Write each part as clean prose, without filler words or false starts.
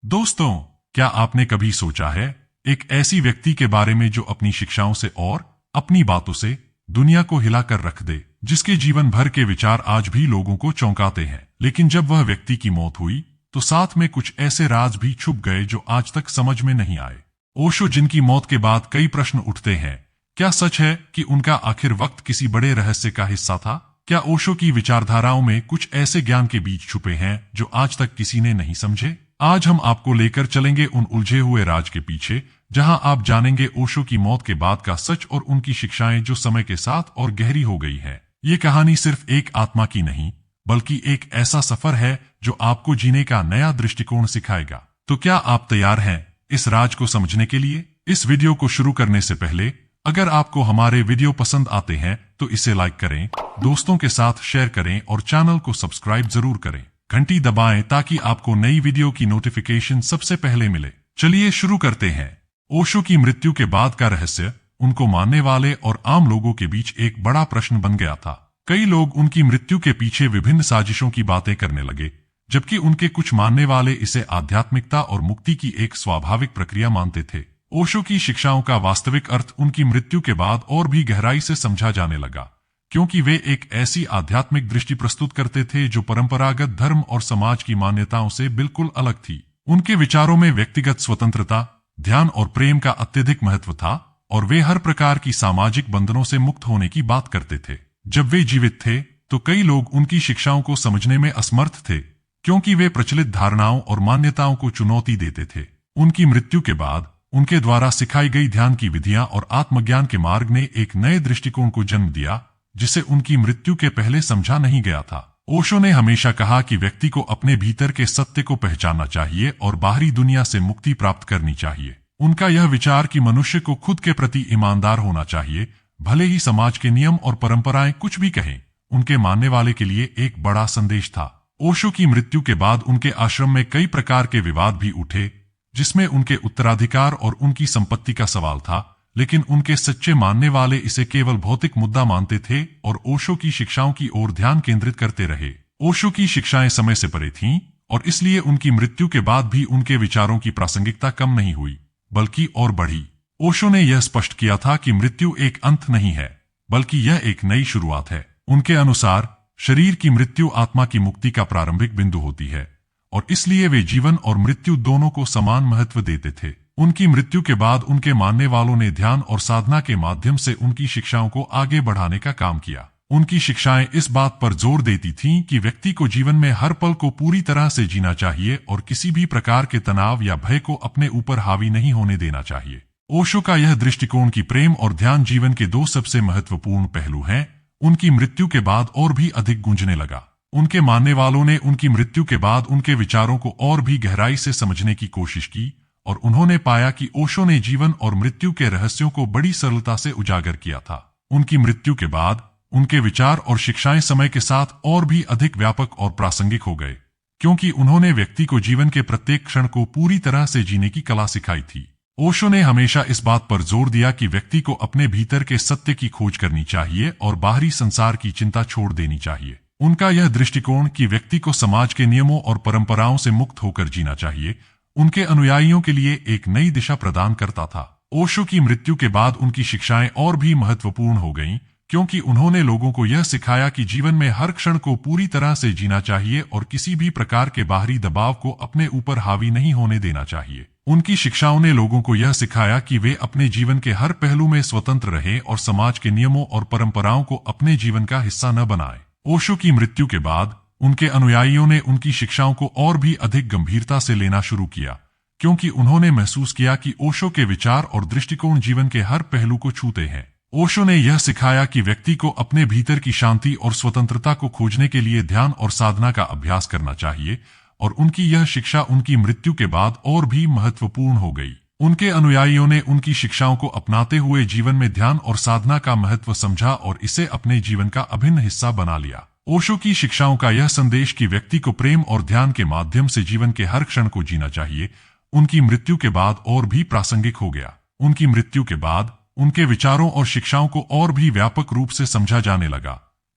दोस्तों, क्या आपने कभी सोचा है एक ऐसी व्यक्ति के बारे में जो अपनी शिक्षाओं से और अपनी बातों से दुनिया को हिलाकर रख दे, जिसके जीवन भर के विचार आज भी लोगों को चौंकाते हैं। लेकिन जब वह व्यक्ति की मौत हुई तो साथ में कुछ ऐसे राज भी छुप गए जो आज तक समझ में नहीं आए। ओशो, जिनकी मौत के बाद कई प्रश्न उठते हैं, क्या सच है कि उनका आखिर वक्त किसी बड़े रहस्य का हिस्सा था? क्या ओशो की विचारधाराओं में कुछ ऐसे ज्ञान के बीज छुपे हैं जो आज तक किसी ने नहीं समझे? आज हम आपको लेकर चलेंगे उन उलझे हुए राज के पीछे, जहां आप जानेंगे ओशो की मौत के बाद का सच और उनकी शिक्षाएं जो समय के साथ और गहरी हो गई है। ये कहानी सिर्फ एक आत्मा की नहीं, बल्कि एक ऐसा सफर है जो आपको जीने का नया दृष्टिकोण सिखाएगा। तो क्या आप तैयार हैं इस राज को समझने के लिए? इस वीडियो को शुरू करने से पहले अगर आपको हमारे वीडियो पसंद आते हैं तो इसे लाइक करें, दोस्तों के साथ शेयर करें और चैनल को सब्सक्राइब जरूर करें। घंटी दबाएं ताकि आपको नई वीडियो की नोटिफिकेशन सबसे पहले मिले। चलिए शुरू करते हैं। ओशो की मृत्यु के बाद का रहस्य उनको मानने वाले और आम लोगों के बीच एक बड़ा प्रश्न बन गया था। कई लोग उनकी मृत्यु के पीछे विभिन्न साजिशों की बातें करने लगे, जबकि उनके कुछ मानने वाले इसे आध्यात्मिकता और मुक्ति की एक स्वाभाविक प्रक्रिया मानते थे। ओशो की शिक्षाओं का वास्तविक अर्थ उनकी मृत्यु के बाद और भी गहराई से समझा जाने लगा, क्योंकि वे एक ऐसी आध्यात्मिक दृष्टि प्रस्तुत करते थे जो परंपरागत धर्म और समाज की मान्यताओं से बिल्कुल अलग थी। उनके विचारों में व्यक्तिगत स्वतंत्रता, ध्यान और प्रेम का अत्यधिक महत्व था, और वे हर प्रकार की सामाजिक बंधनों से मुक्त होने की बात करते थे। जब वे जीवित थे तो कई लोग उनकी शिक्षाओं को समझने में असमर्थ थे, क्योंकि वे प्रचलित धारणाओं और मान्यताओं को चुनौती देते थे। उनकी मृत्यु के बाद उनके द्वारा सिखाई गई ध्यान की विधियां और आत्मज्ञान के मार्ग ने एक नए दृष्टिकोण को जन्म दिया, जिसे उनकी मृत्यु के पहले समझा नहीं गया था। ओशो ने हमेशा कहा कि व्यक्ति को अपने भीतर के सत्य को पहचानना चाहिए और बाहरी दुनिया से मुक्ति प्राप्त करनी चाहिए। उनका यह विचार कि मनुष्य को खुद के प्रति ईमानदार होना चाहिए, भले ही समाज के नियम और परंपराएं कुछ भी कहें, उनके मानने वाले के लिए एक बड़ा संदेश था। ओशो की मृत्यु के बाद उनके आश्रम में कई प्रकार के विवाद भी उठे, जिसमें उनके उत्तराधिकार और उनकी संपत्ति का सवाल था, लेकिन उनके सच्चे मानने वाले इसे केवल भौतिक मुद्दा मानते थे और ओशो की शिक्षाओं की ओर ध्यान केंद्रित करते रहे। ओशो की शिक्षाएं समय से परे थीं, और इसलिए उनकी मृत्यु के बाद भी उनके विचारों की प्रासंगिकता कम नहीं हुई, बल्कि और बढ़ी। ओशो ने यह स्पष्ट किया था कि मृत्यु एक अंत नहीं है, बल्कि यह एक नई शुरुआत है। उनके अनुसार शरीर की मृत्यु आत्मा की मुक्ति का प्रारंभिक बिंदु होती है, और इसलिए वे जीवन और मृत्यु दोनों को समान महत्व देते थे। उनकी मृत्यु के बाद उनके मानने वालों ने ध्यान और साधना के माध्यम से उनकी शिक्षाओं को आगे बढ़ाने का काम किया। उनकी शिक्षाएं इस बात पर जोर देती थीं कि व्यक्ति को जीवन में हर पल को पूरी तरह से जीना चाहिए और किसी भी प्रकार के तनाव या भय को अपने ऊपर हावी नहीं होने देना चाहिए। ओशो का यह दृष्टिकोण कि प्रेम और ध्यान जीवन के दो सबसे महत्वपूर्ण पहलू हैं, उनकी मृत्यु के बाद और भी अधिक गूंजने लगा। उनके मानने वालों ने उनकी मृत्यु के बाद उनके विचारों को और भी गहराई से समझने की कोशिश की, और उन्होंने पाया कि ओशो ने जीवन और मृत्यु के रहस्यों को बड़ी सरलता से उजागर किया था। उनकी मृत्यु के बाद उनके विचार और शिक्षाएं समय के साथ और भी अधिक व्यापक और प्रासंगिक हो गए, क्योंकि उन्होंने व्यक्ति को जीवन के प्रत्येक क्षण को पूरी तरह से जीने की कला सिखाई थी। ओशो ने हमेशा इस बात पर जोर दिया कि व्यक्ति को अपने भीतर के सत्य की खोज करनी चाहिए और बाहरी संसार की चिंता छोड़ देनी चाहिए। उनका यह दृष्टिकोण कि व्यक्ति को समाज के नियमों और परंपराओं से मुक्त होकर जीना चाहिए, उनके अनुयायियों के लिए एक नई दिशा प्रदान करता था। ओशो की मृत्यु के बाद उनकी शिक्षाएं और भी महत्वपूर्ण हो गईं, क्योंकि उन्होंने लोगों को यह सिखाया कि जीवन में हर क्षण को पूरी तरह से जीना चाहिए और किसी भी प्रकार के बाहरी दबाव को अपने ऊपर हावी नहीं होने देना चाहिए। उनकी शिक्षाओं ने लोगों को यह सिखाया कि वे अपने जीवन के हर पहलू में स्वतंत्र रहें और समाज के नियमों और परंपराओं को अपने जीवन का हिस्सा न बनाएं। ओशो की मृत्यु के बाद उनके अनुयायियों ने उनकी शिक्षाओं को और भी अधिक गंभीरता से लेना शुरू किया, क्योंकि उन्होंने महसूस किया कि ओशो के विचार और दृष्टिकोण जीवन के हर पहलू को छूते हैं। ओशो ने यह सिखाया कि व्यक्ति को अपने भीतर की शांति और स्वतंत्रता को खोजने के लिए ध्यान और साधना का अभ्यास करना चाहिए, और उनकी यह शिक्षा उनकी मृत्यु के बाद और भी महत्वपूर्ण हो गई। उनके अनुयायियों ने उनकी शिक्षाओं को अपनाते हुए जीवन में ध्यान और साधना का महत्व समझा और इसे अपने जीवन का अभिन्न हिस्सा बना लिया। ओशो की शिक्षाओं का यह संदेश कि व्यक्ति को प्रेम और ध्यान के माध्यम से जीवन के हर क्षण को जीना चाहिए, उनकी मृत्यु के बाद और भी प्रासंगिक हो गया। उनकी मृत्यु के बाद उनके विचारों और शिक्षाओं को और भी व्यापक रूप से समझा जाने लगा,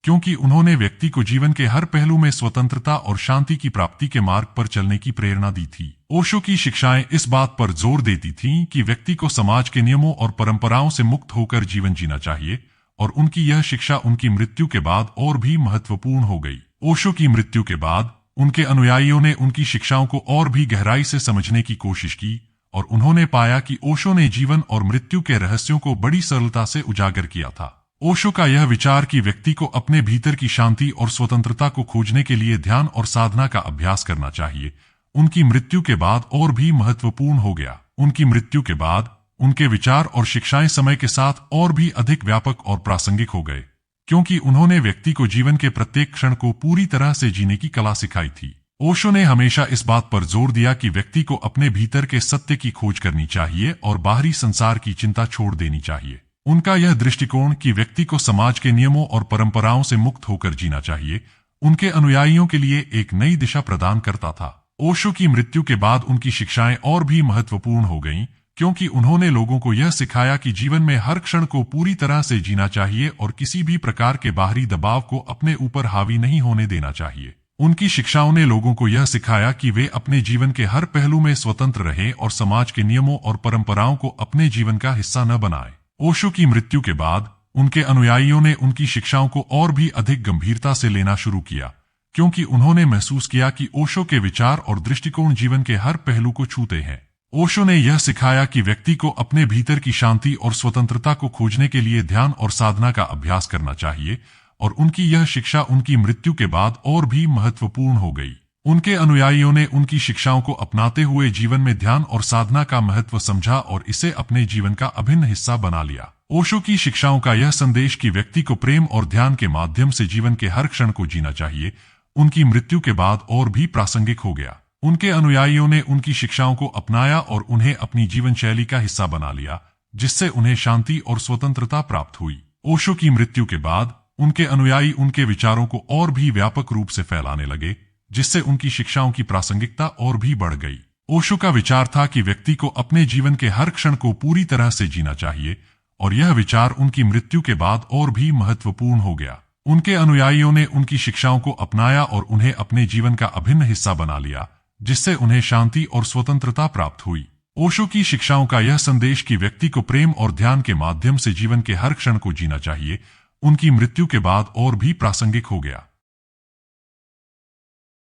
क्योंकि उन्होंने व्यक्ति को जीवन के हर पहलू में स्वतंत्रता और शांति की प्राप्ति के मार्ग पर चलने की प्रेरणा दी थी। ओशो की शिक्षाएं इस बात पर जोर देती थीं कि व्यक्ति को समाज के नियमों और परंपराओं से मुक्त होकर जीवन जीना चाहिए, और उनकी यह शिक्षा उनकी मृत्यु के बाद और भी महत्वपूर्ण हो गई। ओशो की मृत्यु के बाद उनके अनुयायियों ने उनकी शिक्षाओं को और भी गहराई से समझने की कोशिश की, और उन्होंने पाया कि ओशो ने जीवन और मृत्यु के रहस्यों को बड़ी सरलता से उजागर किया था। ओशो का यह विचार कि व्यक्ति को अपने भीतर की शांति और स्वतंत्रता को खोजने के लिए ध्यान और साधना का अभ्यास करना चाहिए, उनकी मृत्यु के बाद और भी महत्वपूर्ण हो गया। उनकी मृत्यु के बाद उनके विचार और शिक्षाएं समय के साथ और भी अधिक व्यापक और प्रासंगिक हो गए, क्योंकि उन्होंने व्यक्ति को जीवन के प्रत्येक क्षण को पूरी तरह से जीने की कला सिखाई थी। ओशो ने हमेशा इस बात पर जोर दिया कि व्यक्ति को अपने भीतर के सत्य की खोज करनी चाहिए और बाहरी संसार की चिंता छोड़ देनी चाहिए। उनका यह दृष्टिकोण कि व्यक्ति को समाज के नियमों और परंपराओं से मुक्त होकर जीना चाहिए, उनके अनुयायियों के लिए एक नई दिशा प्रदान करता था। ओशो की मृत्यु के बाद उनकी शिक्षाएं और भी महत्वपूर्ण हो गईं, क्योंकि उन्होंने लोगों को यह सिखाया कि जीवन में हर क्षण को पूरी तरह से जीना चाहिए और किसी भी प्रकार के बाहरी दबाव को अपने ऊपर हावी नहीं होने देना चाहिए। उनकी शिक्षाओं ने लोगों को यह सिखाया कि वे अपने जीवन के हर पहलू में स्वतंत्र रहें और समाज के नियमों और परंपराओं को अपने जीवन का हिस्सा न बनाएं। ओशो की मृत्यु के बाद उनके अनुयायियों ने उनकी शिक्षाओं को और भी अधिक गंभीरता से लेना शुरू किया, क्योंकि उन्होंने महसूस किया कि ओशो के विचार और दृष्टिकोण जीवन के हर पहलू को छूते हैं। ओशो ने यह सिखाया कि व्यक्ति को अपने भीतर की शांति और स्वतंत्रता को खोजने के लिए ध्यान और साधना का अभ्यास करना चाहिए, और उनकी यह शिक्षा उनकी मृत्यु के बाद और भी महत्वपूर्ण हो गई। उनके अनुयायियों ने उनकी शिक्षाओं को अपनाते हुए जीवन में ध्यान और साधना का महत्व समझा और इसे अपने जीवन का अभिन्न हिस्सा बना लिया। ओशो की शिक्षाओं का यह संदेश कि व्यक्ति को प्रेम और ध्यान के माध्यम से जीवन के हर क्षण को जीना चाहिए, उनकी मृत्यु के बाद और भी प्रासंगिक हो गया। उनके अनुयायियों ने उनकी शिक्षाओं को अपनाया और उन्हें अपनी जीवन शैली का हिस्सा बना लिया, जिससे उन्हें शांति और स्वतंत्रता प्राप्त हुई। ओशो की मृत्यु के बाद उनके अनुयायी उनके विचारों को और भी व्यापक रूप से फैलाने लगे, जिससे उनकी शिक्षाओं की प्रासंगिकता और भी बढ़ गई। ओशो का विचार था कि व्यक्ति को अपने जीवन के हर क्षण को पूरी तरह से जीना चाहिए, और यह विचार उनकी मृत्यु के बाद और भी महत्वपूर्ण हो गया। उनके अनुयायियों ने उनकी शिक्षाओं को अपनाया और उन्हें अपने जीवन का अभिन्न हिस्सा बना लिया, जिससे उन्हें शांति और स्वतंत्रता प्राप्त हुई। ओशो की शिक्षाओं का यह संदेश कि व्यक्ति को प्रेम और ध्यान के माध्यम से जीवन के हर क्षण को जीना चाहिए, उनकी मृत्यु के बाद और भी प्रासंगिक हो गया।